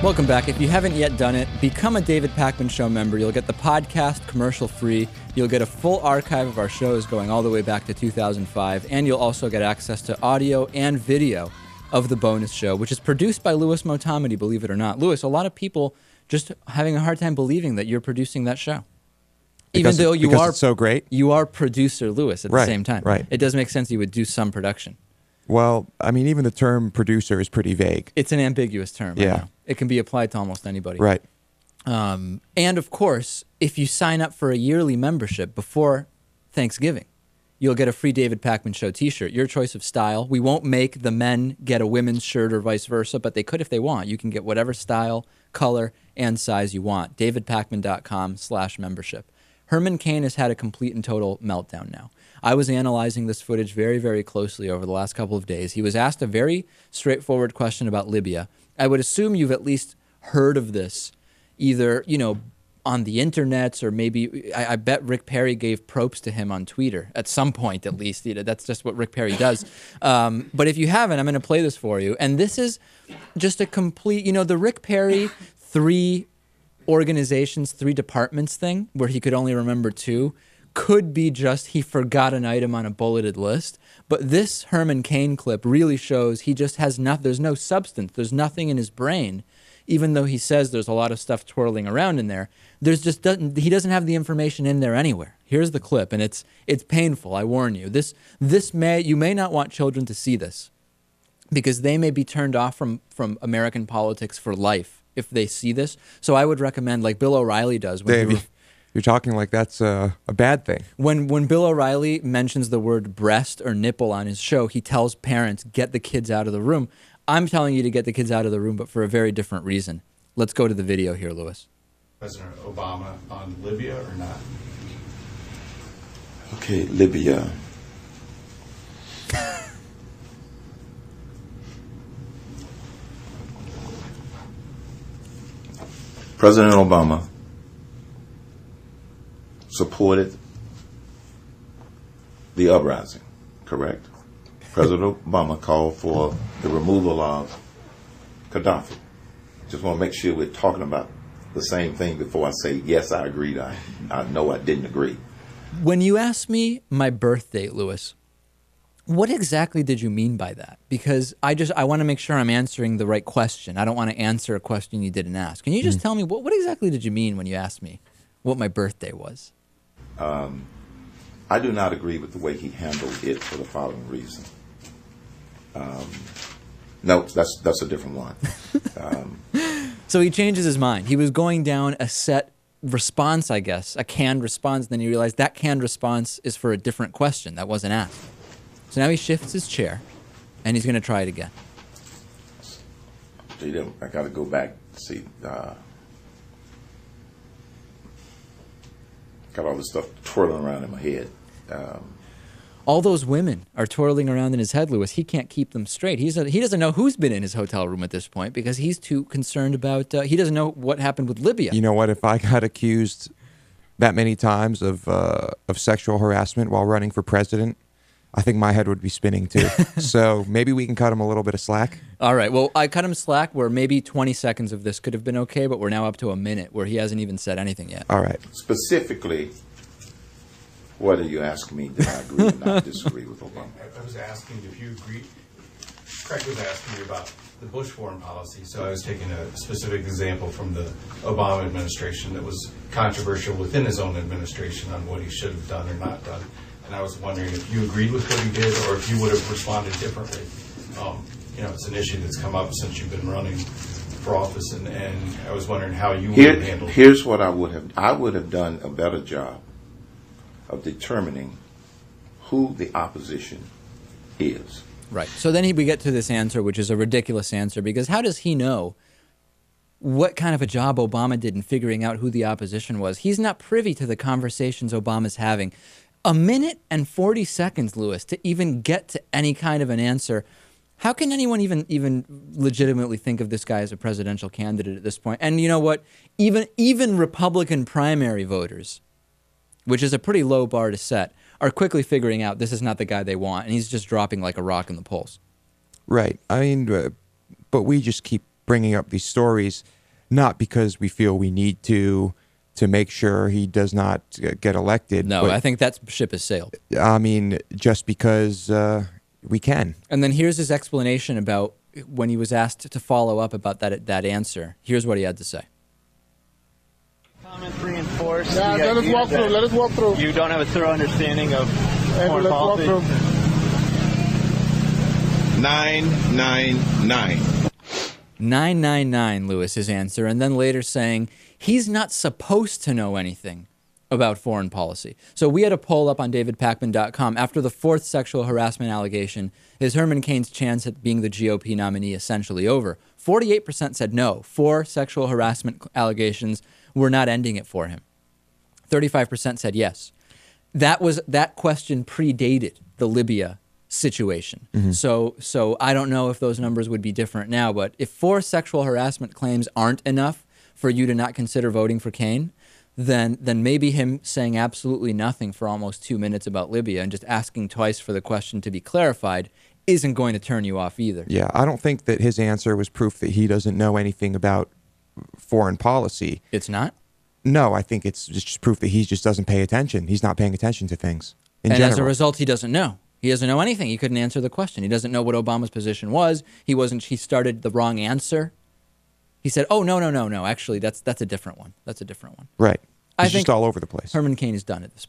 Welcome back. If you haven't yet done it, become a David Pakman Show member. You'll get the podcast commercial-free. You'll get a full archive of our shows going all the way back to 2005, and you'll also get access to audio and video of the bonus show, which is produced by Louis Motamedi, believe it or not. Louis, a lot of people just having a hard time believing that you're producing that show. Even though you are it's so great. You are producer Louis at the same time. Right. It does make sense you would do some production. Well, I mean, even the term producer is pretty vague. It's an ambiguous term. Yeah. I know. It can be applied to almost anybody. Right. And of course, if you sign up for a yearly membership before Thanksgiving, you'll get a free David Pakman Show t-shirt, your choice of style. We won't make the men get a women's shirt or vice versa, but they could if they want. You can get whatever style, color, and size you want. DavidPakman.com/membership. Herman Cain has had a complete and total meltdown now. I was analyzing this footage very, very closely over the last couple of days. He was asked a very straightforward question about Libya. I would assume you've at least heard of this, either, you know, on the internets, or maybe I bet Rick Perry gave props to him on Twitter at some point, at least. You know, that's just what Rick Perry does. But if you haven't, I'm going to play this for you. And this is just a complete, you know, the Rick Perry 3 organizations, 3 departments thing, where he could only remember 2, could be just he forgot an item on a bulleted list. But this Herman Cain clip really shows he just has nothing. There's no substance. There's nothing in his brain. Even though he says there's a lot of stuff twirling around in there, he doesn't have the information in there anywhere. Here's the clip, and it's painful. I warn you. You may not want children to see this, because they may be turned off from American politics for life if they see this. So I would recommend, like Bill O'Reilly does. You're talking like that's a bad thing. When Bill O'Reilly mentions the word breast or nipple on his show, he tells parents, get the kids out of the room. I'm telling you to get the kids out of the room, but for a very different reason. Let's go to the video here, Louis. President Obama on Libya or not? Okay, Libya. President Obama supported the uprising, correct? President Obama called for the removal of Gaddafi. Just want to make sure we're talking about the same thing before I say, yes, I agreed, I know I didn't agree. When you asked me my birth date, Louis, what exactly did you mean by that? Because I want to make sure I'm answering the right question. I don't want to answer a question you didn't ask. Can you just tell me, what exactly did you mean when you asked me what my birthday was? I do not agree with the way he handled it for the following reason. No, that's a different one. So he changes his mind. He was going down a set response, I guess, a canned response. Then he realized that canned response is for a different question that wasn't asked. So now he shifts his chair, and he's going to try it again. I got to go back and see. Got all this stuff twirling around in my head. All those women are twirling around in his head, Louis. He can't keep them straight. He doesn't know who's been in his hotel room at this point because he's too concerned about, he doesn't know what happened with Libya. You know what? If I got accused that many times of sexual harassment while running for president, I think my head would be spinning too. So maybe we can cut him a little bit of slack. All right. Well, I cut him slack where maybe 20 seconds of this could have been okay, but we're now up to a minute where he hasn't even said anything yet. All right. Specifically, what are you asking me? Did I agree or not disagree with Obama? I was asking if you agree. Craig was asking you about the Bush foreign policy, so I was taking a specific example from the Obama administration that was controversial within his own administration on what he should have done or not done. And I was wondering if you agreed with what he did or if you would have responded differently. You know, it's an issue that's come up since you've been running for office, and I was wondering how you would have handled it. Here's what I would have. I would have done a better job of determining who the opposition is. Right. So then we get to this answer, which is a ridiculous answer, because how does he know what kind of a job Obama did in figuring out who the opposition was? He's not privy to the conversations Obama's having. A minute and 40 seconds, Louis, to even get to any kind of an answer. How can anyone even legitimately think of this guy as a presidential candidate at this point? And you know what? Even Republican primary voters, which is a pretty low bar to set, are quickly figuring out this is not the guy they want, and he's just dropping like a rock in the polls. Right. I mean, but we just keep bringing up these stories, not because we feel we need to make sure he does not get elected. No, but, I think that ship has sailed. I mean, just because we can. And then here's his explanation about when he was asked to follow up about that answer. Here's what he had to say. Comments reinforce. Yeah, let us walk through. Let us walk through. You don't have a thorough understanding of foreign Let's walk policy. through. 999. 999, Lewis, his answer, and then later saying he's not supposed to know anything about foreign policy. So we had a poll up on davidpakman.com. After the fourth sexual harassment allegation, is Herman Cain's chance at being the GOP nominee essentially over? 48% said no. 4 sexual harassment allegations were not ending it for him. 35% said yes. That question predated the Libya situation. So I don't know if those numbers would be different now, but if 4 sexual harassment claims aren't enough for you to not consider voting for Cain, then maybe him saying absolutely nothing for almost 2 minutes about Libya and just asking twice for the question to be clarified isn't going to turn you off either. Yeah, I don't think that his answer was proof that he doesn't know anything about foreign policy. It's not? No, I think it's just proof that he just doesn't pay attention. He's not paying attention to things in And general. as a result, he doesn't know. He doesn't know anything. He couldn't answer the question. He doesn't know what Obama's position was. He started the wrong answer. He said, oh, no. Actually, that's a different one. That's a different one. Right. I He's think just all over the place. Herman Cain is done at this point.